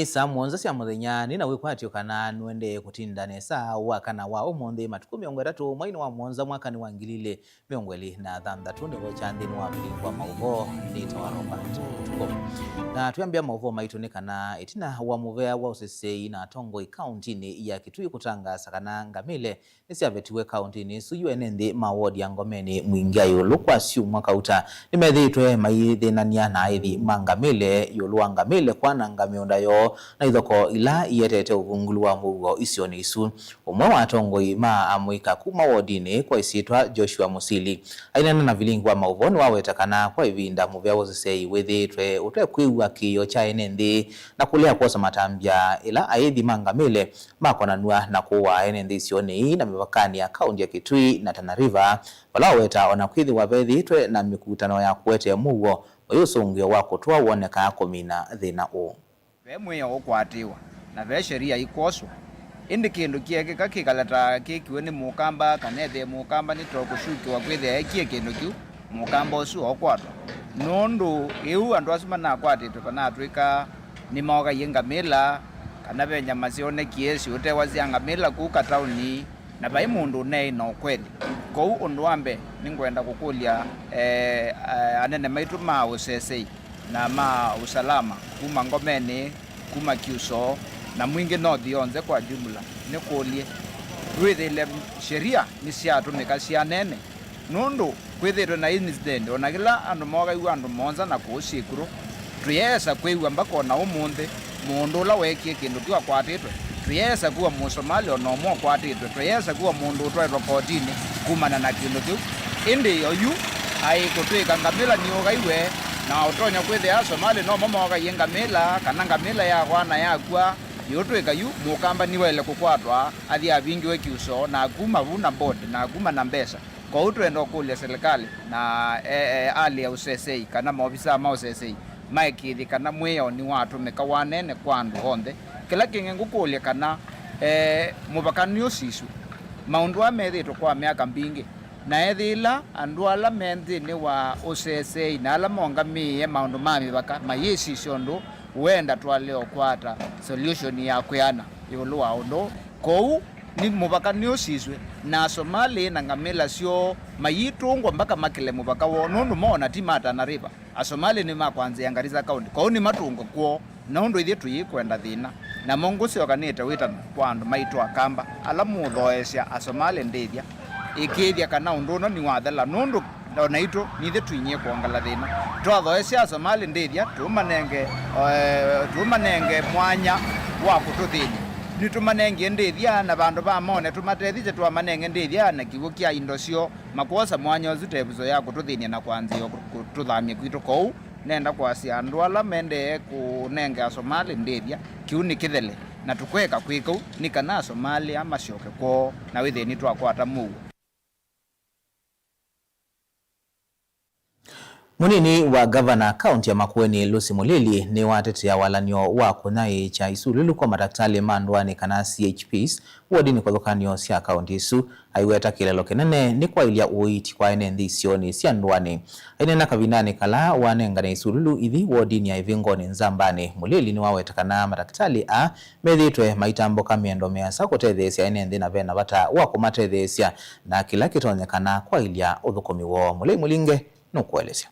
Ni saa muonza cia muthenya ni na wikwatio kana nwende kutinda nesa wa kana wa umuthi matuku 30 mwaini wa muonza mwakani wa 2026 ni gochanthi ni wa mlingwa mauvo ni tawa Robert Tuko na tuyambia mauvo maitu ni kana itina wa muvea wa usesei na Tongoi kaunti ya Kitui kutangasa kana ngamile nisiavetiwe kaunti ni suyu nthi mawodi ya Ngomeni mwingia yulu kwa siu mwaka uta nimethitwe maithinania na ithi mangamile yulu wa ngamile kwana ngamiunda yo na ithoko ila iyetete uvungulu wa mugo isio ni isu umwe wa Tongoi ma amwika kuma wodini kwa isitwa Joshua Musili ainena na vilingu wa mauvoni wawetakana kwa ivinda muvea wosesei withitwe utekwiwa kiyo cha nthi na kulea kosa matambia ila aithi mangamile makonanua na kuwa nthi isio ni na mivakani ya kaunti ya Kitui na Tana River walaweta ona kwithi wavethitwe na mikutano ya kuete mugo uyusungio wa kutwa woneka komina thina u vemwe ya ukwatiwa na ve sheria ikoswa indi kindu kieke kakikalata kikiwe ni mukamba kanethe mukamba ni tokushukiwa kwithia ekie kindu kiu mukamba usu okwatwa nundu iu andu asu manakwatitwe kana atwika ni maoga yengamila kana ve nyama cionekie ciutewa cia ngamila kuka tauni na vai mundu nei no kweli kou undu wambe ningwenda kukulia anene maitu ma usesei na ma usalama kuma Ngomeni kuma Kiuso na mwingi nothi yonze kwa jumla nikulie withile sheria ni ciatumika cia nene nundu kwithirwe na incident ona kila andu mogaiwa andu monza na kucikuru tuyesa kwiwa mbako na umuthi mundu ula wekie kindu kiwa kwatitwe tuyesa kuwa musomali ono mo kwatitwe tuyesa kuwa mundu utwaitwa kotini kumana na kindu kiu indi yoyu ai kutwika ngamila ni ugaiwe na utonya kwithia Somali no momoga yengamila kana ngamila ya kwana yakwa yotwika yu mukamba ni wele kukwatwa athi avingi we Kiuso na kuma vuna board na kuma na mbesa kwa utwenda kulia serikali na ali ya usesei kana maofisa ma usesei maikithi kana mweyo ni watu meka wanene kwa andu honde kila kinge ngukulia kana mubakani usisu maundu amethitwe kwa miaka mbingi na ethila andu ala menthini wa usesei na ala mongamie maundu ma mibaka mayisi ciondu wenda twaleo kwata solution ya kuyana yulu wa undu kou ni mubaka ni usiswe na Somali na ngamila cio mayitungwa mpaka makile mubaka wo nundu mona timata na riba Somali ni makwanza Garissa County kou ni matungo kwo na undu ithi tuyikwenda thina na mungu cio kanite wita kwa andu maitu akamba ala muthoesya Somali ndithia ikithia kana undu no ni wathela nundu ona itu nithe tuinyie kuongala thina twathoesya Somali ndithia tumanenge mwanya wa kututhini ni tumanenge ndithia na bandu ba mone tumatethije twamanenge ndithia na kiwu kia indo cio makosa mwanya uzu tebuzo ya kututhinia na kwanzio kututhamia kwitu kou nenda kwasia andu ala mende kunenge Somali ndithia kiu ni kithele na tukweka kwiku ni kana Somali ama cioke ko na withini twakwata mugu. Munini wa gavana kaunti ya Makueni Lucy Mulili ni watetea walanio wa kunai cha isululu kwa madaktari mandwani kana CHPs wadini kwa thukanio cia kaunti isu aiweta kilelo kinene ni kwa ilia uiti kwa nthi sioni cia ndwani ainena kavinani kala wanengane isululu ithi wadini ya ivingoni Nzambani. Mulili ni waweta kana madaktari methitwe maitambo kamiendo measa kutethesia nthi na vena vata wa kumatethesia na kila kitonyekana kwa ilia uthukumi wo. Mulei Mulinge nukuelesya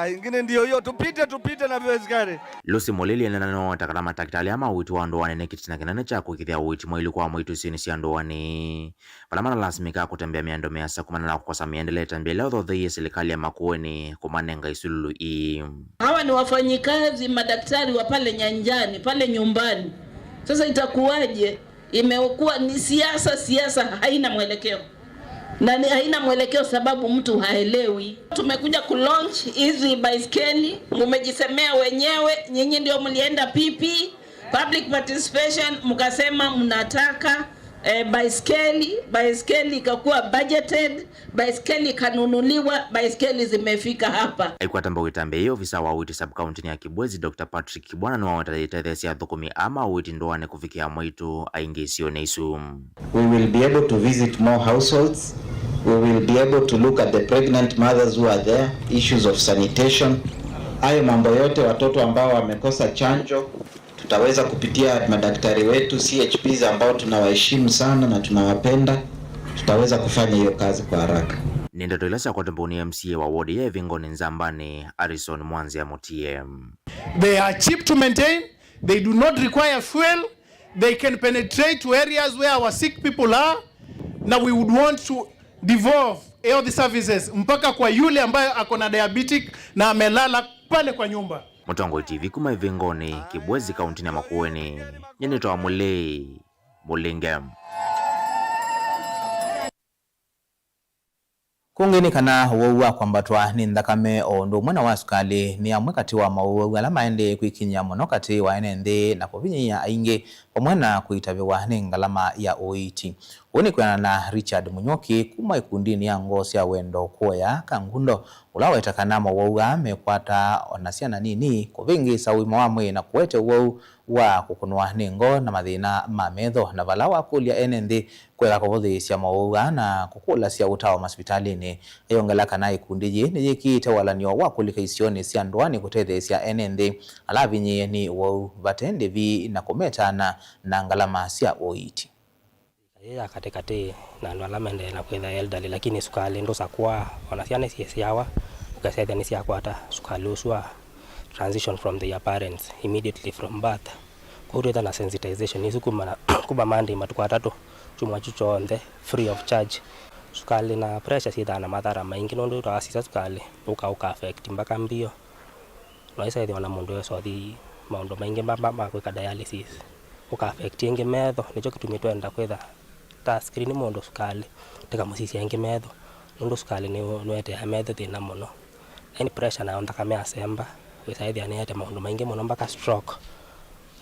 ingine ndio hiyo tupite na viwezekane. Lucy Mulili ananano takala madaktari ama uitu wa ndoani ne kitina kinene cha kukithia uitu mwilu kwa mwitu sini cia ndoani palamana lazimika kutembea miando measa kumana na kukosa miendelea tambia leo dhodhi ya serikali ya Makueni kumanenga isululu hawa ni wafanyikazi madaktari wa pale nyanjani pale nyumbani. Sasa itakuwaje imekuwa ni siasa haina mwelekeo na ni haina mwelekeo sababu mtu haelewi. Tumekuja kulaunch hizi baiskeli, mumejisemea wenyewe, nyinyi ndio mlienda PP public participation mkasema mnataka baiskeli ikakuwa budgeted, baiskeli kanunuliwa, baiskeli zimefika hapa. Aikuwa tamba uitambe hiyo ofisa wa uiti sub county ya Kibwezi Dr. Patrick Kibwana ni wawatatethesya thukumi ama uiti ndoane kufikia mwitu aingisio neisu. We will be able to visit more households. We will be able to look at the pregnant mothers who are there, issues of sanitation, hayo mambo yote, watoto ambao wamekosa chanjo, tutaweza kupitia madaktari wetu CHPs ambao tunawaheshimu sana na tunawapenda, tutaweza kufanya hiyo kazi kwa haraka. Nindatolesa kwa tambuni MCA wa ward ya Vingoni Nzambani, Harrison Mwanzia MTM. They are cheap to maintain, they do not require fuel, they can penetrate to areas where our sick people are. Now we would want to devolve all the services mpaka kwa yule ambaye akona diabetic na amelala pale kwa nyumba. Mutongo TV kuma Vingoni, Kibwezi kaunti ya Makueni. Nyenitoa Mulei Mulingam. Kungeni kana wowa kwambatwa ni ndakame ondo mwana wa sukali ni amwe kati wa mauwa alama ende kuikinya mono kati wa enende na kuvinyinya ainge pamwana kuitaviwa ni ngalama ya oiti. Woni kwa na Richard Munyoki kuma ikundini ya ngosi ya wendo kuya kangundo ulawa itakanama wowa mekwata onasiana nini kuvingi sawi mawamwe na kuwete wou wa kukunwa ningo na madhina mametho na valawa kulia enende kwela kuvodhi siya mawuga na kukula siya utawa maspitalini. Ayongelaka na ikundiji nijiki itawalaniwa wakulika isioni siya nduani kutete siya enende alavinyi ni wou vatende vi na kumetana na ngalama siya oiti. Ya katekate na ndo alama ende na kwetha elderly lakini sukali ndo sakuwa wanasiane siyawa ukasaidia ni siya kwata sukali usua transition from their parents immediately from birth. Kwa hiyo na sensitization hizo kuba mandi matuko atatu chumwa chucho onde free of charge. Sukali na pressure sida na madhara maingi ndo ndo asisa sukali uka affect mpaka mbio. Noisaidia wana mundu yeso di maundo maingi mbamba kwa dialysis. Uka affect yenge medho nicho kitumia twenda kwetha ta screen mundu sukali teka musisi yenge medho ndo sukali ni nwete ya medho tina muno. Any pressure na onda kama asemba wisaidia ni hata maundu maingi muno mpaka stroke.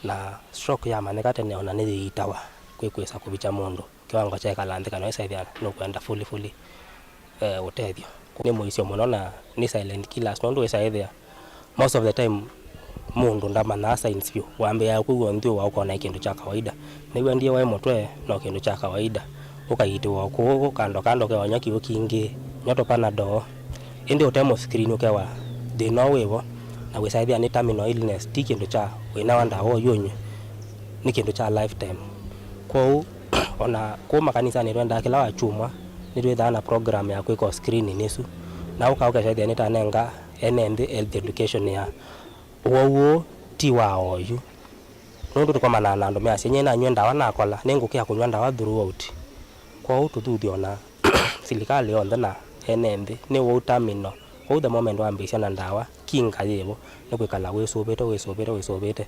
Na stroke ya manekate ne ona ni itawa kwekwesa kubicha mundu kiwango cha kalandika no isaidia no kwenda fully utethio ni muisio muno na ni silent killers ndo isaidia most of the time mundu ndama na signs view wambe ya kugo ndio wako na kindu cha kawaida niwe ndiye wae motwe no kindu cha kawaida ukaitwa ko kando kwa nyaki ukingi nyoto panado indi utemo screen ukewa they know wewo na wisaidia ni terminal illness tikindu cha wina wanda wo yonyu ni kindu cha lifetime. Kwa ona kuma kanisa ni rwenda kila wachumwa ni rwenda na program ya kwiko screen nisu na ukasaidia ni tanenga NND health education ya wowo tiwa oyu nundu kwa manana ndo measi nyena nywenda wanakola nengukia kunywanda wa throughout. Kwa utututhiona silikali on na NND ni wo terminal kwa the moment wambisha na ndawa kinga yevo ni kwikala wesobete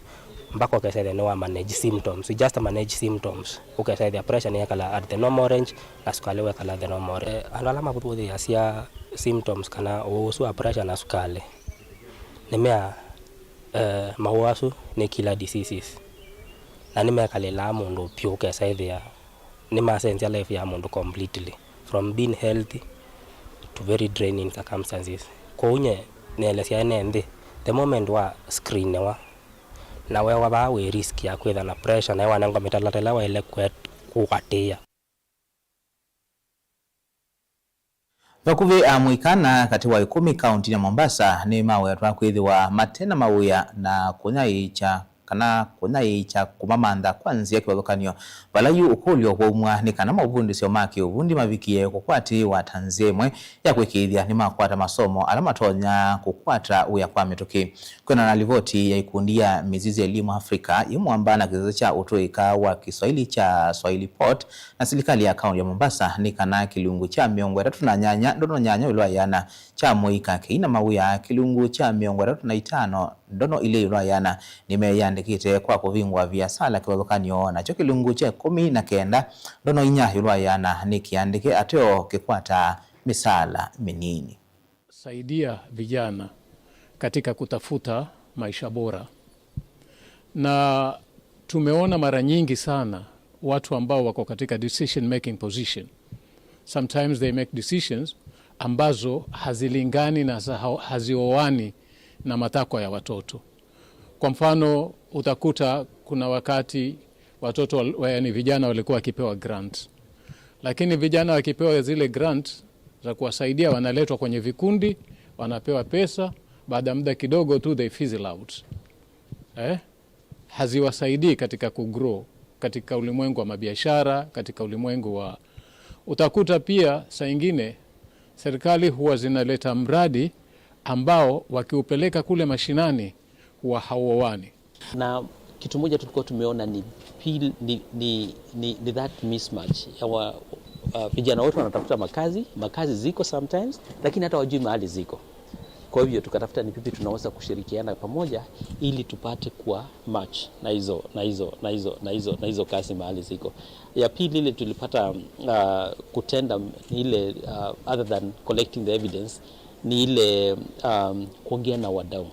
mpaka ukasaidia ni wa manage symptoms. We just manage symptoms. Ukasaidia pressure ni yakala at the normal range na sukali wekala the normal. Alama kututhi ya symptoms kana usu pressure na sukali nimea mawasu ni kila diseases na nimekalela mundu pio ukasaidia ni masense life ya mundu completely from being healthy to very draining circumstances. Kwa unye nielesia enende the moment wa screen wa na wewa bawe risk ya kwetha na pressure na wana ngometa latela wa ile kukatia. Vakuvi amuikana kati wa 10 kaunti ya Mombasa ni mawe twakwithiwa matena mawuya na kunyaicha kana kunyaicha kumamanda kwanzia kiwathukanio valayu ukulio waumwa ni kana mauvundi sio maki uvundi mavikie kukwati wa tanzemwe ya kwikithia ni makwata masomo alamatonya kukwata uya kwa mituki. Kuna na livoti ya ikundia mizizi ya elimu Afrika imuambana kizazi cha utoika wa Kiswahili cha Swahili Port na serikali ya kaunti ya Mombasa ni kana kilungu cha miongo 3 na nyanya ndono nyanya ilo yana cha moika kina mawuya kilungu cha miongo 3 ndono ile ilo yana nimeyandikite kwa kuvingwa vya sala kiwathukanio na cho kilungu cha 19 ndono inya ilo yana nikiandike ateo kikwata misala minini. Saidia vijana katika kutafuta maisha bora. Na tumeona mara nyingi sana watu ambao wako katika decision making position. Sometimes they make decisions ambazo hazilingani na hazioani na matakwa ya watoto. Kwa mfano utakuta kuna wakati watoto yani vijana walikuwa wakipewa grant. Lakini vijana wakipewa zile grant za kuwasaidia wanaletwa kwenye vikundi, wanapewa pesa, baada ya muda kidogo tu they fizzle out. Haziwasaidii katika kugrow katika ulimwengu wa mabiashara, katika ulimwengu wa utakuta pia saa nyingine serikali huwa zinaleta mradi ambao wakiupeleka kule mashinani huwa hauoani. Na kitu moja tulikuwa tumeona ni that mismatch. Vijana wote wanatafuta makazi ziko sometimes, lakini hata wajui mahali ziko. Kwa hivyo tukatafuta ni vipi tunaweza kushirikiana pamoja ili tupate kwa match na hizo kazi mahali ziko. Ya pili ile tulipata kutenda ile other than collecting the evidence ni ile kuongea na wadau.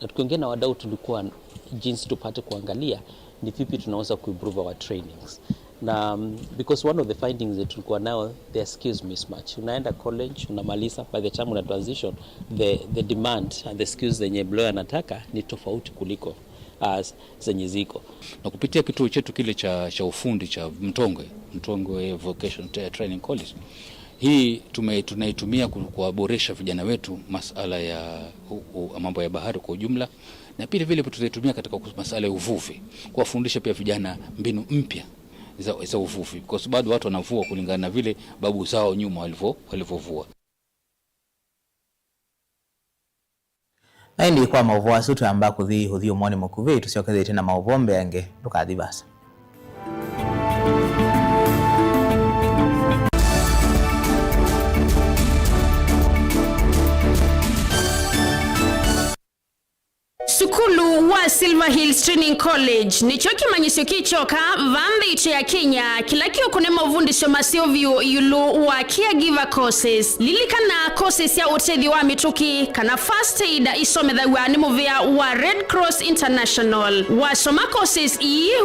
Na tukiongea na wadau tulikuwa jinsi tupate kuangalia ni vipi tunaweza kuimprove our trainings. Na because one of the findings that tulikuwa nao, the skills mismatch. Unaenda college, unamaliza, by the time una transition, the demand and the skills zenye employer anataka ni tofauti kuliko zenye ziko. Na kupitia kituo chetu kile cha ufundi cha Mtongwe Vocation Training College, hii tunaitumia kuwaboresha vijana wetu masala ya mambo ya bahari kwa ujumla, na pia vile tutaitumia katika masala ya uvuvi, kuwafundisha pia vijana mbinu mpya za uvuvi, kwa sababu watu wanavua kulingana na vile babu zao nyuma walivyovua. Ndi kwa mauvua sutu ambako hudhi umoni mkuvi tusiokeze tena mauvombe yange tukadhi basa. Sukulu wa Silver Hills Training College nicho kimanyisyo kichoka vambe iche ya Kenya kila kio kunema uvundisho masiovyo yulu wa caregiver courses lilikana courses ya utethi wa mituki kana first aid isomedha wani muvea wa Red Cross International wasoma courses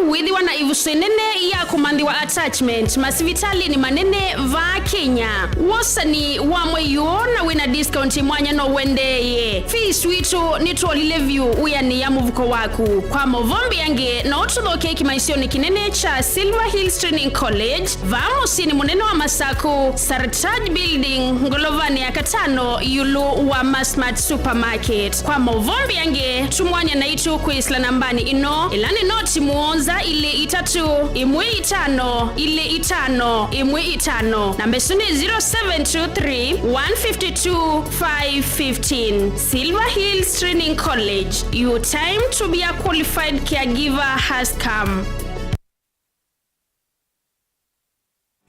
withiwa na ivusenene ya kumandhi wa attachment masivitali ni manene va Kenya wasani wa mweyo na wina discount mwanya no wendeye fees witu nituolile view uyani ya muvuko waku kwa movombi yange na otuloke kimaisioni kinene cha Silver Hills Training College vamusini munene wa Masaku Sartaj Building Ngolovani ya Katano yulu wa Masmart Supermarket kwa movombi yange tumwanya na itu kuisla nambani ino ilani noti muonza ile 3 imwe 5 ile 5 imwe 5 nambesuni 0723 152 515 Silver Hills Training College. Your time to be a qualified caregiver has come.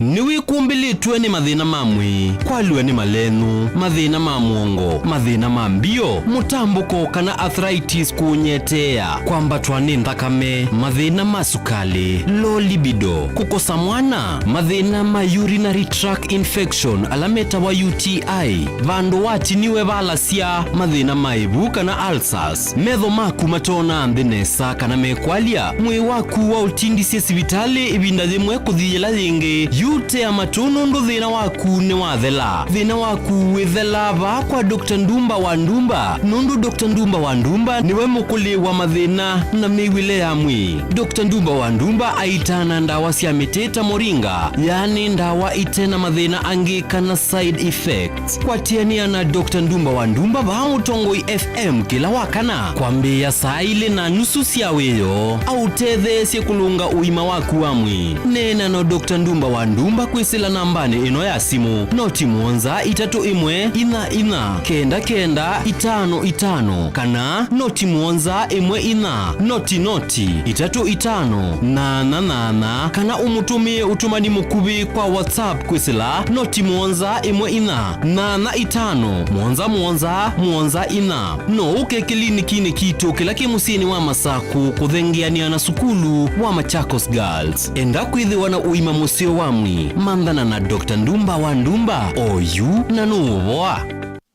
Niwi kumbilitwe ni mathina mamwe, kwaliwe ni malenu, mathina mamuongo, mathina mambio, mutambuko kana arthritis kunyetea, kwambatwa ni nthakame, mathina masukali, low libido, kukosa mwana, mathina ma urinary tract infection, alameta wa UTI, vandu watiniwe valasia, mathina maibu kana ulcers, metho maku matona andhinesa kana mekwalia, mwe waku wa utindisye sivitali ibinda thimwe kuthiyela thingi, ute amatono ndo thina waku ni wathela. Thina waku withela va kwa Dr. Ndumba wa Ndumba. Nundu Dr. Ndumba wa Ndumba niwe mukuli wa mathina na miwile ya mwi. Dr. Ndumba wa Ndumba aitana ndawa cia miteta moringa, yani ndawa itena mathina angi kana side effects. Kwatiania na Dr. Ndumba wa Ndumba va Mutongoi FM kila wakana kwambia saa ile na nusu cia wiyo au tethesie kulunga uima waku wa mwi. Nena no Dr. Ndumba wa Ndumba kwisila nambani ino ya simu noti muonza 31 kenda 5 kana noti muonza 1 noti 35 kana umutumie utumani mukubi kwa WhatsApp kwisila noti muonza 1 muonza ina no uke kliniki ni kitu kila kimusini wa Masaku kuthengiania na sukulu wa Machakos Girls enda kwithiwa na uima musio wamwi mandana na Dr. Ndumba wa Ndumba oyu na nuvoa.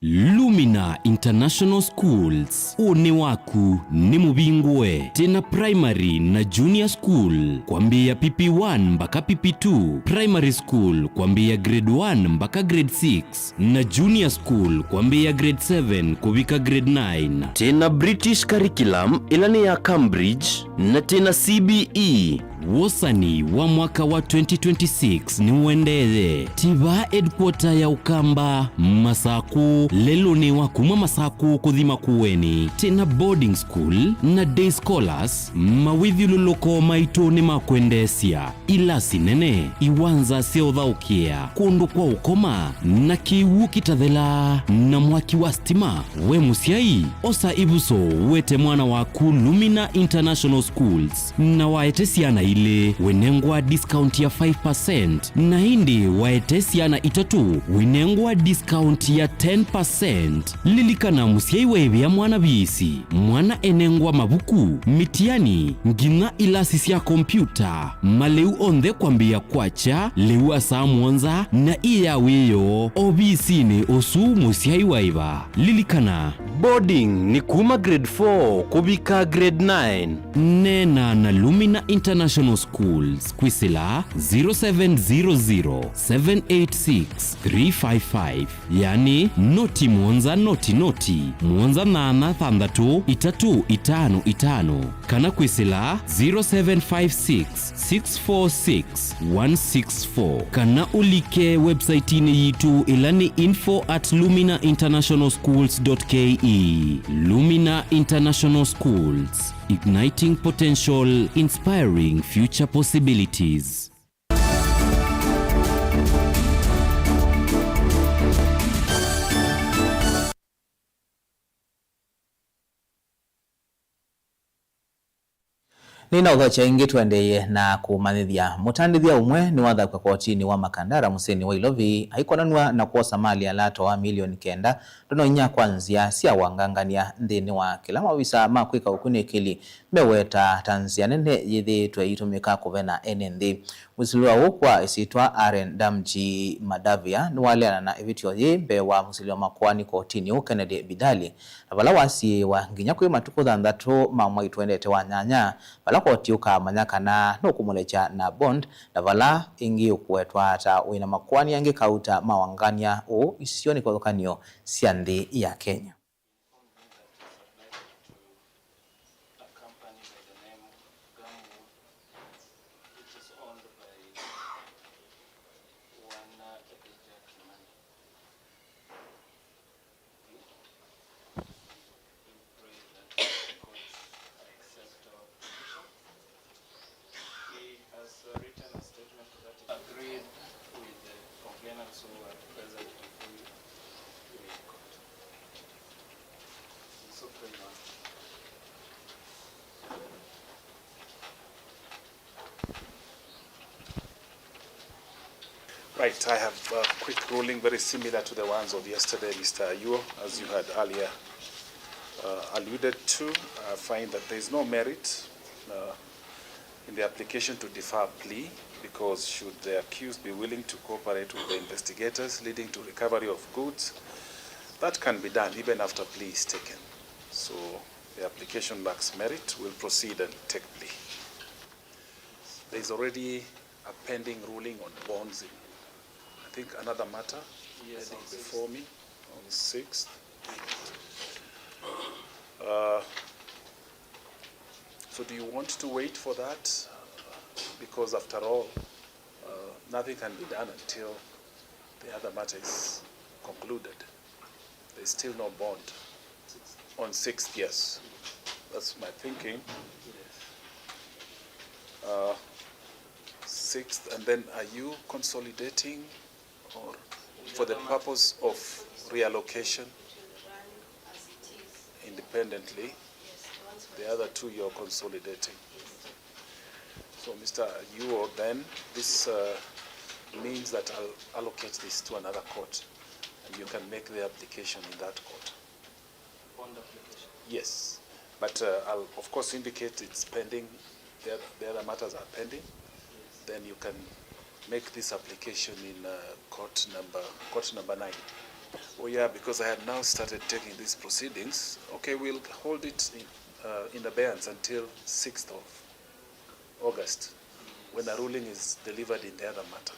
Lumina International Schools, uni waku ni mubingwe tena primary na junior school kwambia PP1 mpaka PP2, primary school kwambia grade 1 mpaka grade 6 na junior school kwambia grade 7 kubika grade 9. Tena British curriculum ilani ya Cambridge na tena CBE. Wosani wa mwaka wa 2026 ni uendele tiba headquarter ya Ukamba Masaku lelo ni wakuma Masaku kuthima kuweni tena boarding school na day scholars mawithi luloko maito ni makwendesia ila sinene iwanza seothaukia kundu kwa ukoma na kiwu kitathela na mwaki wa stima. We musiai osa ibuso wete mwana waku Lumina International Schools na waetesiana ile wenengwa discount ya 5% na hindi waetesiana itatu wenengwa discount ya 10%. Lilikana musiai webya mwana bisi mwana enengwa mabuku mitiani ngina ilasi ya kompyuta maleu onde kwambia kwacha leu asa mwanza na iya weyo obisi ni osu musiai waiba. Lilikana boarding ni kuma grade 4 kubika grade 9 nena na Lumina International Schools kwisila 0700786355 yani noti Mwanza nana thandatu itatu itano itano kana kwisila 0756646164 kana ulike website ini yitu ilani info@luminainternationalschools.ke. Lumina International Schools, igniting potential, inspiring future possibilities. Nina uthoche ingi tuendeye na kumanithia mutandithia umwe ni watha kwa kotini wa Makandara museni wa Ilovi haikonanwa na kuosa mali alato wa milioni 9 dono inya kwanzia sia wangangania nthini wa kila mawisa makwika ukunikili meweta tanzia nene yithi tweitumika kuvena NND. Musiliwa ukwa isitwa Aren Damji Madavia nuwaleana na evitio yimbe wa musiliwa makwani kotini Kennedy Bidali na vala wasi wa nginya kwe matuku thandatu mamwa ituendete wa nyanya vala koti ukamanyaka na nukumulecha na bond na vala ingi ukuetwa hata uina makwani yangi kauta mawangania o isioni kwa thukanio siandi ya Kenya. Right, I have a quick ruling very similar to the ones of yesterday, Mr. Ayuo, as you had earlier alluded to. I find that there is no merit in the application to defer plea because should the accused be willing to cooperate with the investigators leading to recovery of goods, that can be done even after plea is taken. So the application lacks merit. We'll proceed and take plea. There is already a pending ruling on bonds in, I think, another matter before me on the 6th. So do you want to wait for that? Because after all, nothing can be done until the other matter is concluded. There's still no bond. On 6th, yes. That's my thinking. 6th, and then are you consolidating or for the purpose of reallocation independently? The other two you're consolidating. So Mr. Ayuo, then this means that I'll allocate this to another court and you can make the application in that court. Bond application? Yes, but I'll of course indicate it's pending. The other matters are pending. Then you can make this application in court number 9. Oh yeah, because I had now started taking these proceedings. Okay, we'll hold it in abeyance until 6th of August, when a ruling is delivered in the other matter.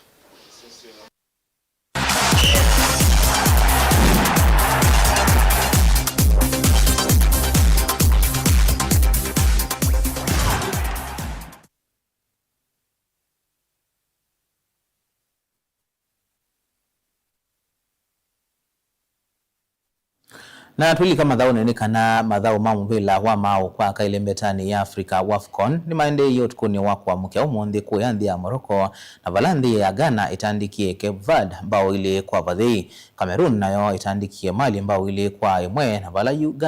Na tulika madhao nenekana madhao mamuvila wa mao kwa kaile mbetani ya Afrika WAFCON ni maende iyo tukuni wakwa mkia umundi kuyandhi ya Morocco na valandhi ya Ghana itandikie Cape Verde mbao ili kwa vadhi. Cameroon nayo itandikie Mali mbao ili kwa imwe na vala Uganda.